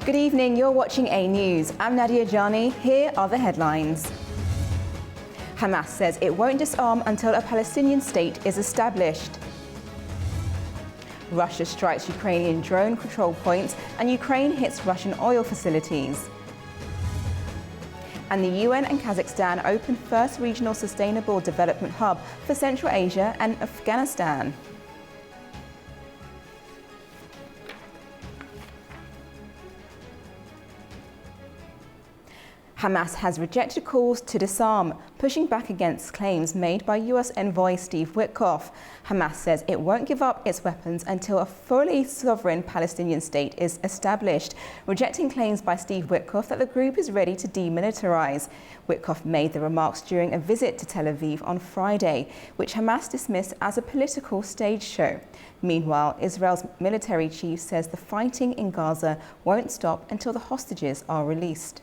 Good evening, you're watching A News. I'm Nadia Jani. Here are the headlines. Hamas says it won't disarm until a Palestinian state is established. Russia strikes Ukrainian drone control points and Ukraine hits Russian oil facilities. And the UN and Kazakhstan open first regional sustainable development hub for Central Asia and Afghanistan. Hamas has rejected calls to disarm, pushing back against claims made by US envoy Steve Witkoff. Hamas says it won't give up its weapons until a fully sovereign Palestinian state is established, rejecting claims by Steve Witkoff that the group is ready to demilitarize. Witkoff made the remarks during a visit to Tel Aviv on Friday, which Hamas dismissed as a political stage show. Meanwhile, Israel's military chief says the fighting in Gaza won't stop until the hostages are released.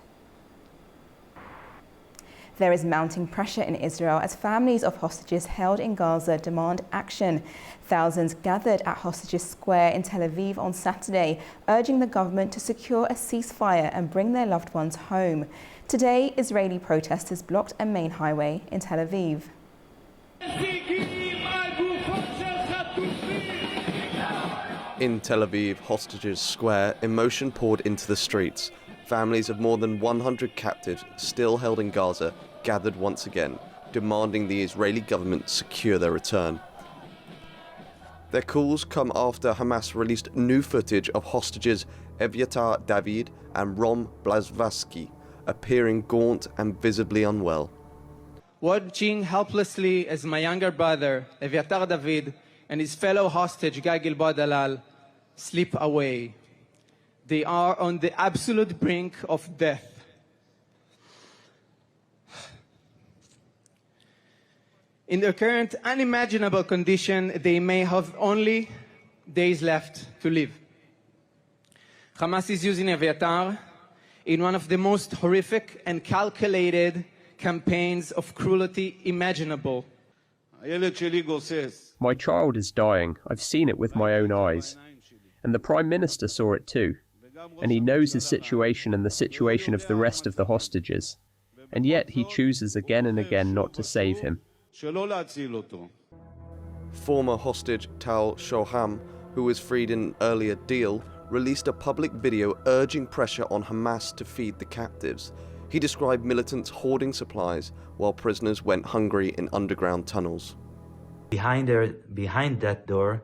There is mounting pressure in Israel as families of hostages held in Gaza demand action. Thousands gathered at Hostages Square in Tel Aviv on Saturday, urging the government to secure a ceasefire and bring their loved ones home. Today, Israeli protesters blocked a main highway in Tel Aviv. In Tel Aviv, Hostages Square, emotion poured into the streets. Families of more than 100 captives still held in Gaza gathered once again, demanding the Israeli government secure their return. Their calls come after Hamas released new footage of hostages Evyatar David and Rom Blazvatsky appearing gaunt and visibly unwell. Watching helplessly as my younger brother Evyatar David and his fellow hostage Guy Gilboa Dalal slip away. They are on the absolute brink of death. In their current unimaginable condition, they may have only days left to live. Hamas is using Evyatar in one of the most horrific and calculated campaigns of cruelty imaginable. My child is dying. I've seen it with my own eyes. And the Prime Minister saw it too. And he knows his situation and the situation of the rest of the hostages. And yet he chooses again and again not to save him. Former hostage Tal Shoham, who was freed in an earlier deal, released a public video urging pressure on Hamas to feed the captives. He described militants hoarding supplies while prisoners went hungry in underground tunnels. Behind that door,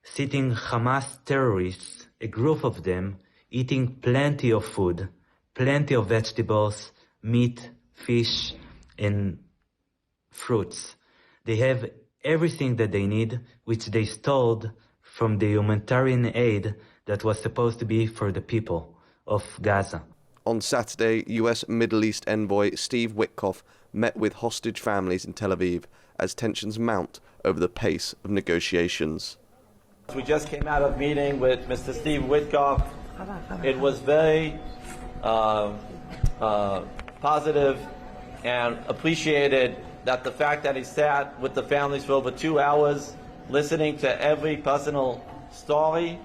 sitting Hamas terrorists, a group of them, eating plenty of food, plenty of vegetables, meat, fish, and fruits. They have everything that they need, which they stole from the humanitarian aid that was supposed to be for the people of Gaza. On Saturday, US Middle East envoy Steve Witkoff met with hostage families in Tel Aviv as tensions mount over the pace of negotiations. We just came out of a meeting with Mr. Steve Witkoff. It was very positive and appreciated that the fact that he sat with the families for over 2 hours, listening to every personal story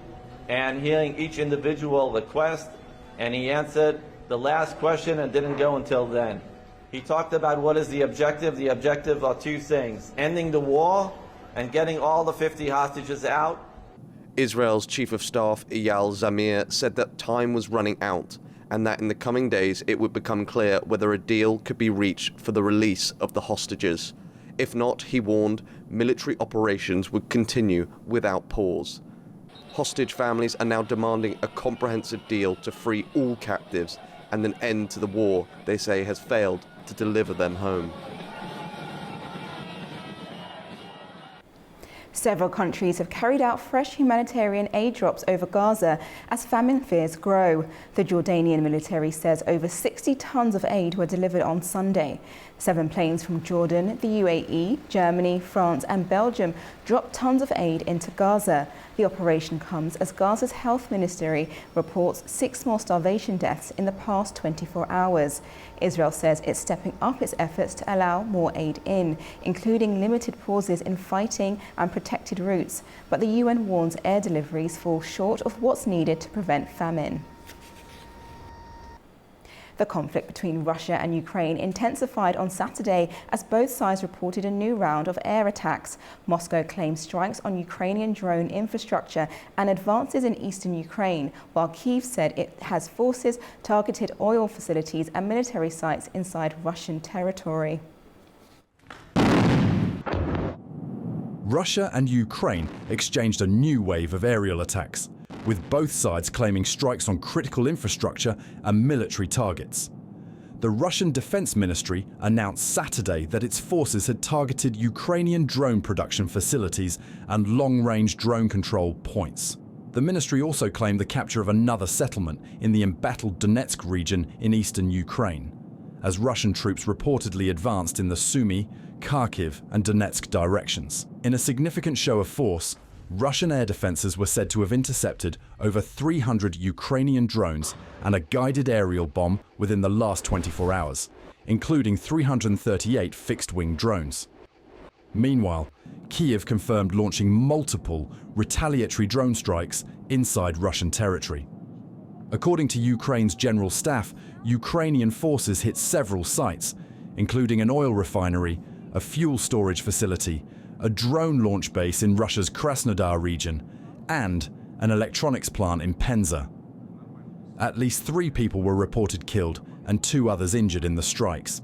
and hearing each individual request, and he answered the last question and didn't go until then. He talked about what is the objective. The objective are two things: ending the war and getting all the 50 hostages out. Israel's Chief of Staff Eyal Zamir said that time was running out and that in the coming days it would become clear whether a deal could be reached for the release of the hostages. If not, he warned, military operations would continue without pause. Hostage families are now demanding a comprehensive deal to free all captives and an end to the war they say has failed to deliver them home. Several countries have carried out fresh humanitarian aid drops over Gaza as famine fears grow. The Jordanian military says over 60 tons of aid were delivered on Sunday. 7 planes from Jordan, the UAE, Germany, France and Belgium dropped tons of aid into Gaza. The operation comes as Gaza's health ministry reports 6 more starvation deaths in the past 24 hours. Israel says it's stepping up its efforts to allow more aid in, including limited pauses in fighting and protected routes. But the UN warns air deliveries fall short of what's needed to prevent famine. The conflict between Russia and Ukraine intensified on Saturday as both sides reported a new round of air attacks. Moscow claims strikes on Ukrainian drone infrastructure and advances in eastern Ukraine, while Kyiv said it has forces targeted oil facilities and military sites inside Russian territory. Russia and Ukraine exchanged a new wave of aerial attacks, with both sides claiming strikes on critical infrastructure and military targets. The Russian Defense Ministry announced Saturday that its forces had targeted Ukrainian drone production facilities and long-range drone control points. The ministry also claimed the capture of another settlement in the embattled Donetsk region in eastern Ukraine, as Russian troops reportedly advanced in the Sumy, Kharkiv and Donetsk directions. In a significant show of force, Russian air defenses were said to have intercepted over 300 Ukrainian drones and a guided aerial bomb within the last 24 hours, including 338 fixed-wing drones. Meanwhile, Kyiv confirmed launching multiple retaliatory drone strikes inside Russian territory. According to Ukraine's General Staff, Ukrainian forces hit several sites, including an oil refinery, a fuel storage facility, a drone launch base in Russia's Krasnodar region, and an electronics plant in Penza. At least 3 people were reported killed and 2 others injured in the strikes.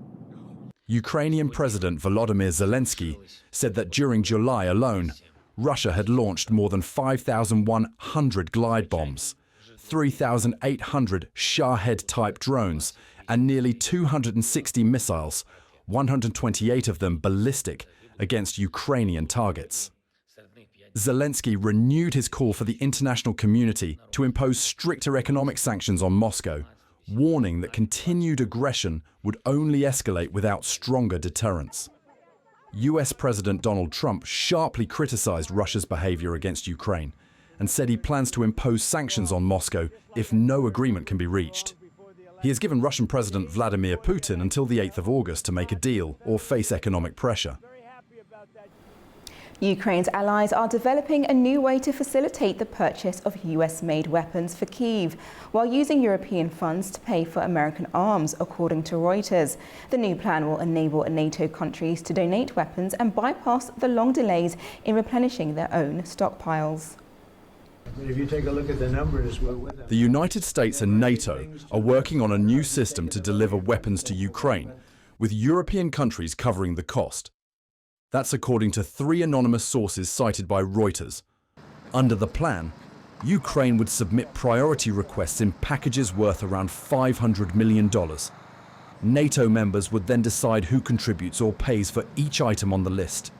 Ukrainian President Volodymyr Zelensky said that during July alone, Russia had launched more than 5,100 glide bombs, 3,800 Shahed-type drones, and nearly 260 missiles, 128 of them ballistic, against Ukrainian targets. Zelensky renewed his call for the international community to impose stricter economic sanctions on Moscow, warning that continued aggression would only escalate without stronger deterrence. US President Donald Trump sharply criticized Russia's behavior against Ukraine and said he plans to impose sanctions on Moscow if no agreement can be reached. He has given Russian President Vladimir Putin until the 8th of August to make a deal or face economic pressure. Ukraine's allies are developing a new way to facilitate the purchase of US-made weapons for Kyiv, while using European funds to pay for American arms, according to Reuters. The new plan will enable NATO countries to donate weapons and bypass the long delays in replenishing their own stockpiles. If you take a look at the numbers, the United States and NATO are working on a new system to deliver weapons to Ukraine, with European countries covering the cost. That's according to 3 anonymous sources cited by Reuters. Under the plan, Ukraine would submit priority requests in packages worth around $500 million. NATO members would then decide who contributes or pays for each item on the list.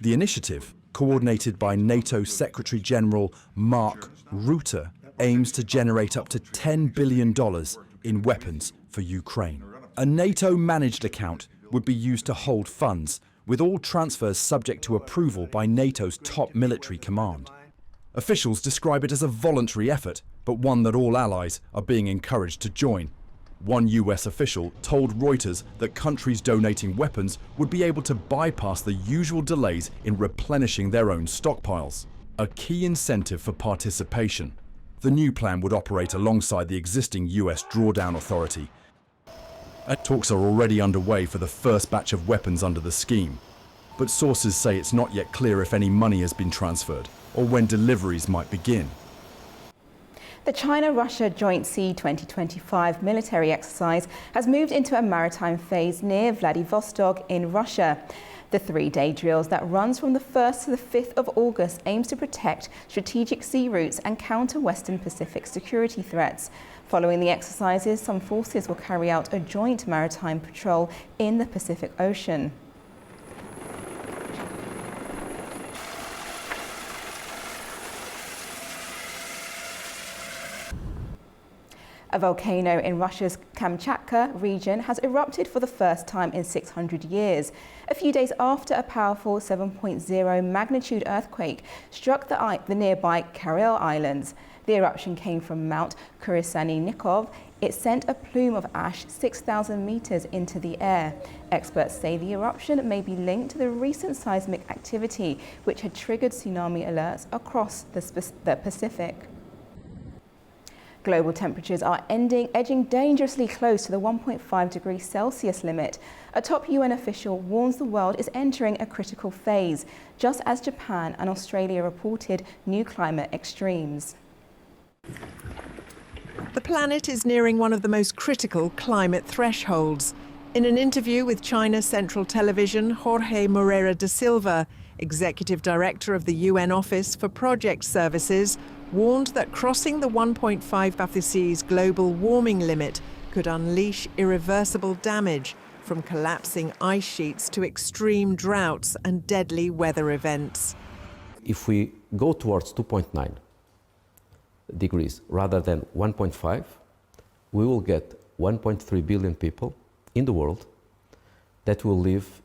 The initiative, coordinated by NATO Secretary General Mark Rutte, aims to generate up to $10 billion in weapons for Ukraine. A NATO-managed account would be used to hold funds, with all transfers subject to approval by NATO's top military command. Officials describe it as a voluntary effort, but one that all allies are being encouraged to join. One US official told Reuters that countries donating weapons would be able to bypass the usual delays in replenishing their own stockpiles, a key incentive for participation. The new plan would operate alongside the existing US drawdown authority. Talks are already underway for the first batch of weapons under the scheme, but sources say it's not yet clear if any money has been transferred or when deliveries might begin. The China-Russia Joint Sea 2025 military exercise has moved into a maritime phase near Vladivostok in Russia. The 3-day drills that runs from the 1st to the 5th of August aims to protect strategic sea routes and counter Western Pacific security threats. Following the exercises, some forces will carry out a joint maritime patrol in the Pacific Ocean. A volcano in Russia's Kamchatka region has erupted for the first time in 600 years, a few days after a powerful 7.0 magnitude earthquake struck the nearby Karel Islands. The eruption came from Mount Kurysany-Nikov. It sent a plume of ash 6,000 meters into the air. Experts say the eruption may be linked to the recent seismic activity, which had triggered tsunami alerts across the Pacific. Global temperatures are edging dangerously close to the 1.5 degrees Celsius limit. A top UN official warns the world is entering a critical phase, just as Japan and Australia reported new climate extremes. The planet is nearing one of the most critical climate thresholds. In an interview with China Central Television, Jorge Moreira da Silva, Executive Director of the UN Office for Project Services, warned that crossing the 1.5°C's global warming limit could unleash irreversible damage, from collapsing ice sheets to extreme droughts and deadly weather events. If we go towards 2.9 degrees rather than 1.5, we will get 1.3 billion people in the world that will live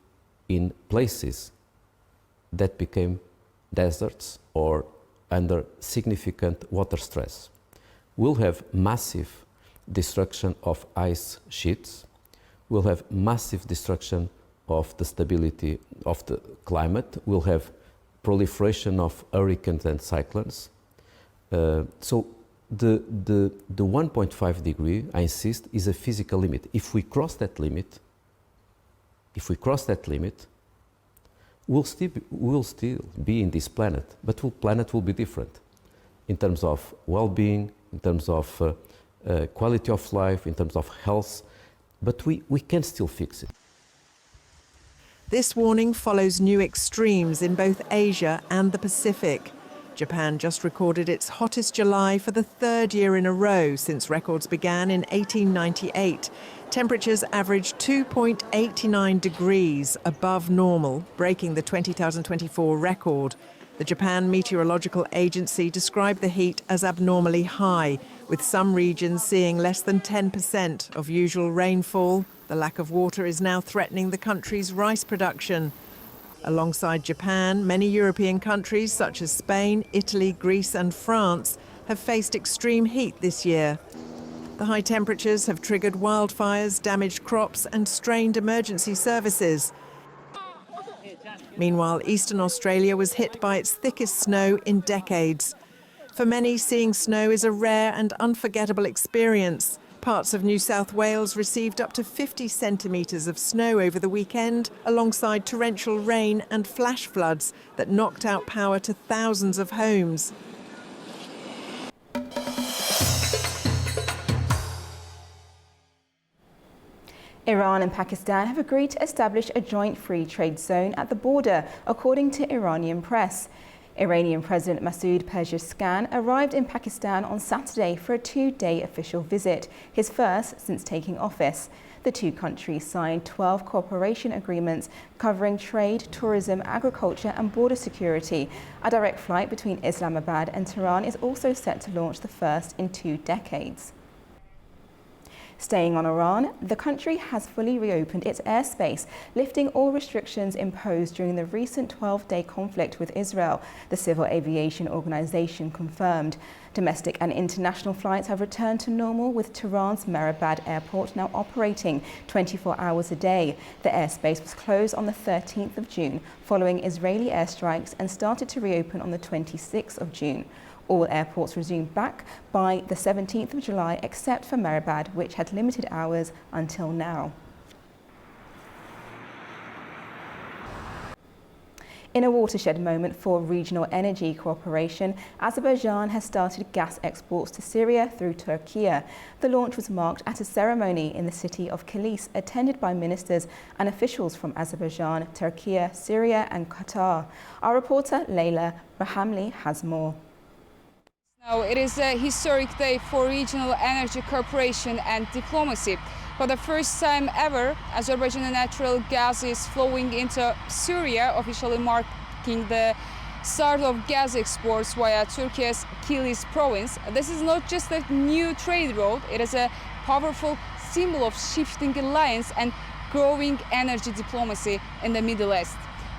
in places that became deserts or under significant water stress. We'll have massive destruction of ice sheets. We'll have massive destruction of the stability of the climate. We'll have proliferation of hurricanes and cyclones. So the 1.5 degree, I insist, is a physical limit. If we cross that limit, we'll still be in this planet, but the planet will be different in terms of well-being, in terms of quality of life, in terms of health, but we can still fix it. This warning follows new extremes in both Asia and the Pacific. Japan just recorded its hottest July for the third year in a row since records began in 1898. Temperatures averaged 2.89 degrees above normal, breaking the 2024 record. The Japan Meteorological Agency described the heat as abnormally high, with some regions seeing less than 10% of usual rainfall. The lack of water is now threatening the country's rice production. Alongside Japan, many European countries such as Spain, Italy, Greece and France have faced extreme heat this year. The high temperatures have triggered wildfires, damaged crops and strained emergency services. Meanwhile, eastern Australia was hit by its thickest snow in decades. For many, seeing snow is a rare and unforgettable experience. Parts of New South Wales received up to 50 centimetres of snow over the weekend, alongside torrential rain and flash floods that knocked out power to thousands of homes. Iran and Pakistan have agreed to establish a joint free trade zone at the border, according to Iranian press. Iranian President Masoud Pezeshkian arrived in Pakistan on Saturday for a two-day official visit, his first since taking office. The two countries signed 12 cooperation agreements covering trade, tourism, agriculture and border security. A direct flight between Islamabad and Tehran is also set to launch, the first in 2 decades. Staying on Iran, the country has fully reopened its airspace, lifting all restrictions imposed during the recent 12-day conflict with Israel, the Civil Aviation Organization confirmed. Domestic and international flights have returned to normal, with Tehran's Mehrabad airport now operating 24 hours a day. The airspace was closed on the 13th of June following Israeli airstrikes and started to reopen on the 26th of June. All airports resumed back by the 17th of July, except for Mehrabad, which had limited hours until now. In a watershed moment for regional energy cooperation, Azerbaijan has started gas exports to Syria through Turkey. The launch was marked at a ceremony in the city of Kilis, attended by ministers and officials from Azerbaijan, Turkey, Syria and Qatar. Our reporter Leila Rahamli has more. It is a historic day for regional energy cooperation and diplomacy. For the first time ever, Azerbaijani natural gas is flowing into Syria, officially marking the start of gas exports via Turkey's Kilis province. This is not just a new trade route, it is a powerful symbol of shifting alliance and growing energy diplomacy in the Middle East.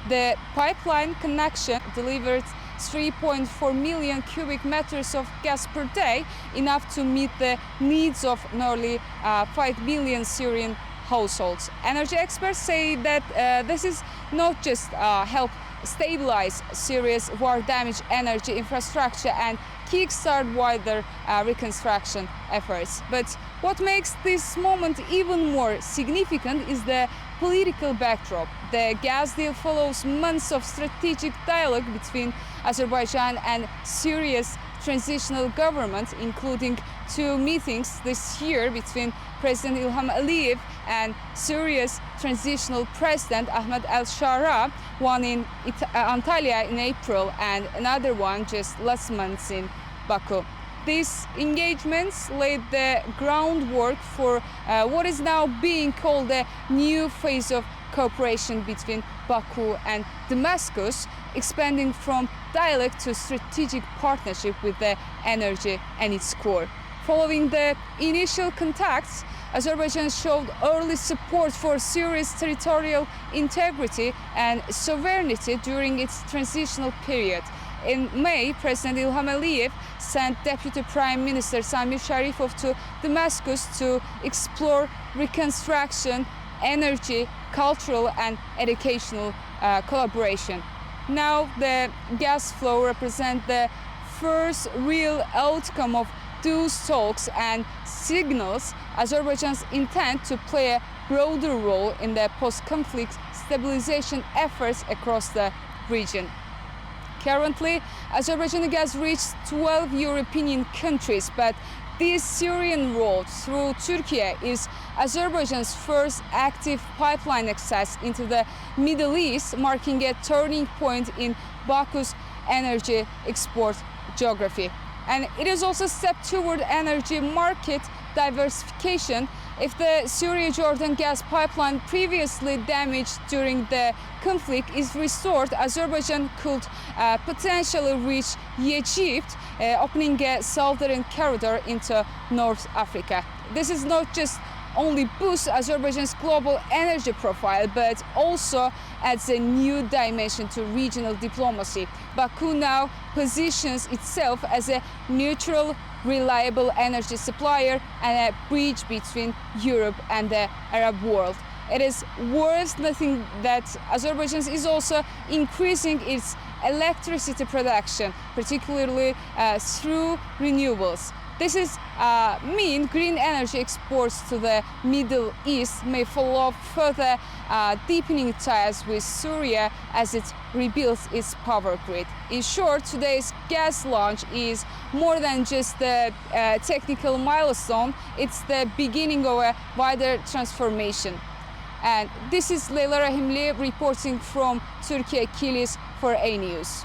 The pipeline connection delivered 3.4 million cubic meters of gas per day, enough to meet the needs of nearly 5 million Syrian households. Energy experts say that this is not just help stabilize Syria's war-damaged energy infrastructure and kickstart wider reconstruction efforts. But what makes this moment even more significant is the political backdrop. The gas deal follows months of strategic dialogue between Azerbaijan and Syria's transitional government, including 2 meetings this year between President Ilham Aliyev and Syria's transitional president Ahmed al-Shara, one in Antalya in April and another one just last month in Baku. These engagements laid the groundwork for what is now being called a new phase of cooperation between Baku and Damascus, expanding from dialogue to strategic partnership with the energy and its core. Following the initial contacts, Azerbaijan showed early support for Syria's territorial integrity and sovereignty during its transitional period. In May, President Ilham Aliyev sent Deputy Prime Minister Samir Sharifov to Damascus to explore reconstruction, energy, cultural and educational collaboration. Now the gas flow represents the first real outcome of those talks and signals Azerbaijan's intent to play a broader role in the post-conflict stabilization efforts across the region. Currently, Azerbaijan gas reached 12 European countries, but this Syrian road through Turkey is Azerbaijan's first active pipeline access into the Middle East, marking a turning point in Baku's energy export geography. And it is also a step toward energy market diversification. If the Syria-Jordan gas pipeline previously damaged during the conflict is restored, Azerbaijan could potentially reach Egypt, opening a southern corridor into North Africa. This is not just only boosts Azerbaijan's global energy profile, but also adds a new dimension to regional diplomacy. Baku now positions itself as a neutral, reliable energy supplier and a bridge between Europe and the Arab world. It is worth noting that Azerbaijan is also increasing its electricity production, particularly through renewables. This is mean green energy exports to the Middle East may follow further deepening ties with Syria as it rebuilds its power grid. In short, today's gas launch is more than just a technical milestone, it's the beginning of a wider transformation. And this is Leyla Rahimli reporting from Turkey, Kilis for A News.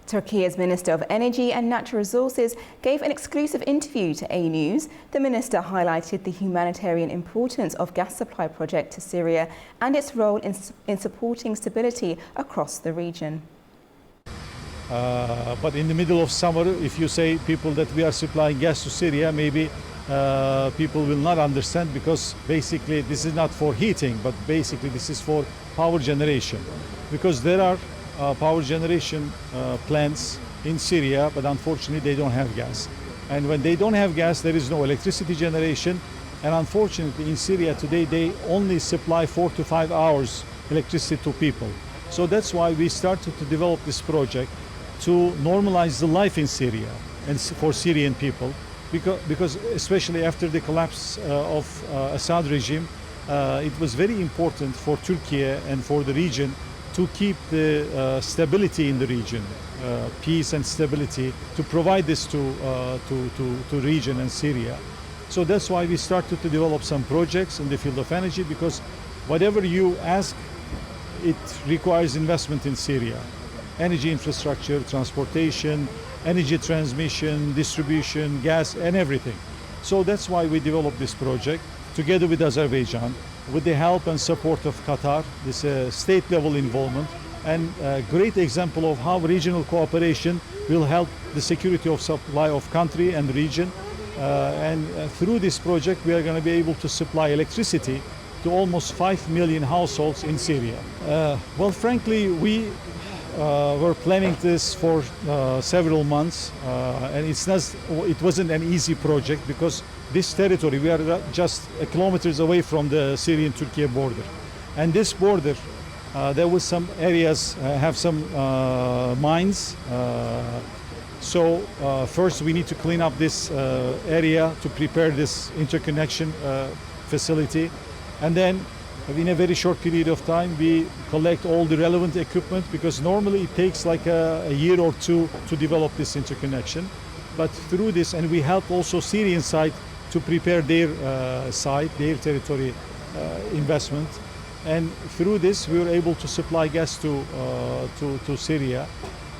Turkey's Minister of Energy and Natural Resources gave an exclusive interview to A News. The minister highlighted the humanitarian importance of gas supply project to Syria and its role in supporting stability across the region. But in the middle of summer, if you say people that we are supplying gas to Syria, maybe people will not understand, because basically this is not for heating, but basically this is for power generation. Because there are power generation plants in Syria, but unfortunately they don't have gas. And when they don't have gas, there is no electricity generation. And unfortunately in Syria today, they only supply 4 to 5 hours electricity to people. So that's why we started to develop this project to normalize the life in Syria and for Syrian people. Because especially after the collapse of Assad regime, it was very important for Turkey and for the region to keep the stability in the region, peace and stability, to provide this to region and Syria. So that's why we started to develop some projects in the field of energy, because whatever you ask, it requires investment in Syria. Energy infrastructure, transportation, energy transmission, distribution, gas, and everything. So that's why we developed this project together with Azerbaijan, with the help and support of Qatar, this state-level involvement, and a great example of how regional cooperation will help the security of supply of country and region. Through this project, we are going to be able to supply electricity to almost 5 million households in Syria. Well, frankly, we were planning this for several months, and it wasn't an easy project, because this territory, we are just kilometers away from the Syrian-Turkey border. And this border There was some areas have some mines. So first we need to clean up this area to prepare this interconnection facility. And then in a very short period of time, we collect all the relevant equipment, because normally it takes like a year or two to develop this interconnection. But through this, and we help also Syrian side to prepare their side, their territory investment. And through this, we were able to supply gas to Syria.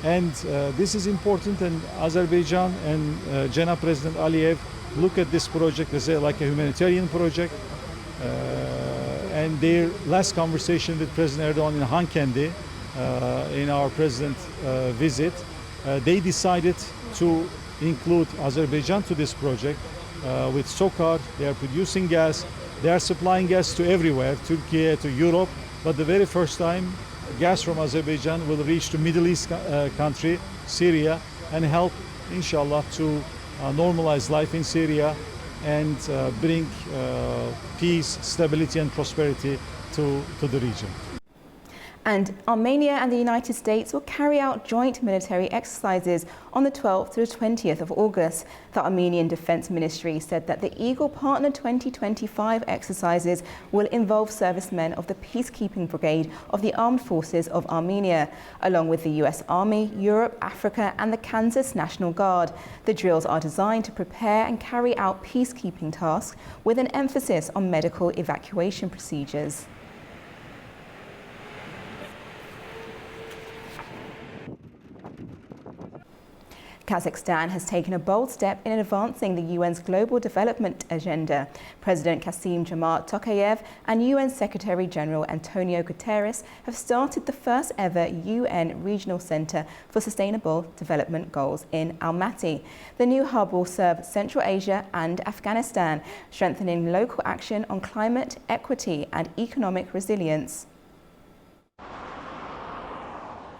And this is important, and Azerbaijan and Janab President Aliyev look at this project as like a humanitarian project. And their last conversation with President Erdogan in Hankendi, in our president visit, they decided to include Azerbaijan to this project with SOCAR. They are producing gas. They are supplying gas to everywhere, Turkey, to Europe. But the very first time, gas from Azerbaijan will reach to Middle East country, Syria, and help, inshallah, to normalize life in Syria and bring peace, stability and prosperity to the region. And Armenia and the United States will carry out joint military exercises on the 12th to the 20th of August. The Armenian Defense Ministry said that the Eagle Partner 2025 exercises will involve servicemen of the Peacekeeping Brigade of the Armed Forces of Armenia, along with the US Army, Europe, Africa and the Kansas National Guard. The drills are designed to prepare and carry out peacekeeping tasks with an emphasis on medical evacuation procedures. Kazakhstan has taken a bold step in advancing the UN's Global Development Agenda. President Kassym-Jomart Tokayev and UN Secretary General Antonio Guterres have started the first ever UN Regional Center for Sustainable Development Goals in Almaty. The new hub will serve Central Asia and Afghanistan, strengthening local action on climate, equity and economic resilience.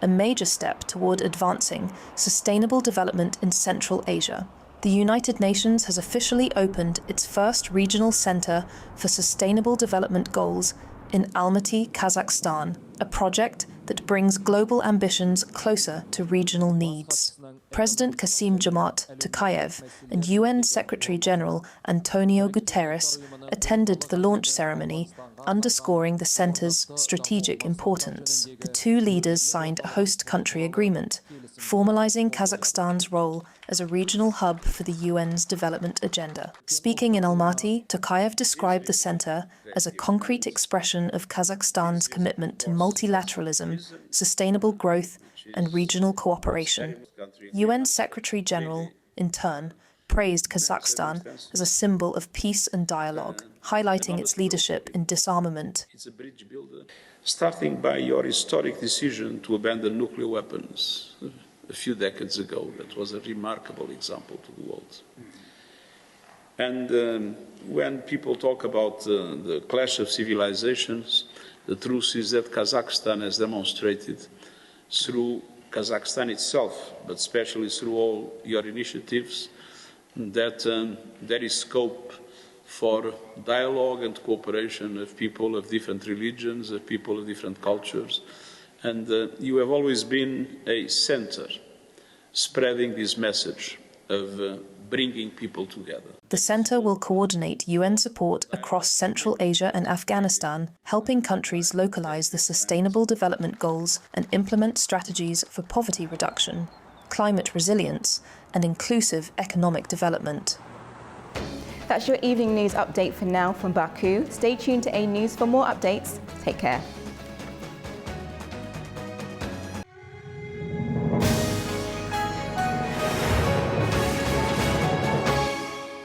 A major step toward advancing sustainable development in Central Asia. The United Nations has officially opened its first regional center for sustainable development goals in Almaty, Kazakhstan, a project that brings global ambitions closer to regional needs. President Kassym-Jomart Tokayev and UN Secretary General Antonio Guterres attended the launch ceremony, underscoring the center's strategic importance. The two leaders signed a host country agreement, formalizing Kazakhstan's role as a regional hub for the UN's development agenda. Speaking in Almaty, Tokayev described the center as a concrete expression of Kazakhstan's commitment to multilateralism, sustainable growth, and regional cooperation. UN Secretary General, in turn, praised Kazakhstan as a symbol of peace and dialogue, highlighting its leadership in disarmament. It's a bridge builder. Starting by your historic decision to abandon nuclear weapons a few decades ago, that was a remarkable example to the world. And when people talk about the clash of civilizations, the truth is that Kazakhstan has demonstrated through Kazakhstan itself, but especially through all your initiatives, that there is scope for dialogue and cooperation of people of different religions, of people of different cultures. And you have always been a center spreading this message of bringing people together. The center will coordinate UN support across Central Asia and Afghanistan, helping countries localize the sustainable development goals and implement strategies for poverty reduction, climate resilience, and inclusive economic development. That's your evening news update for now from Baku. Stay tuned to A News for more updates. Take care.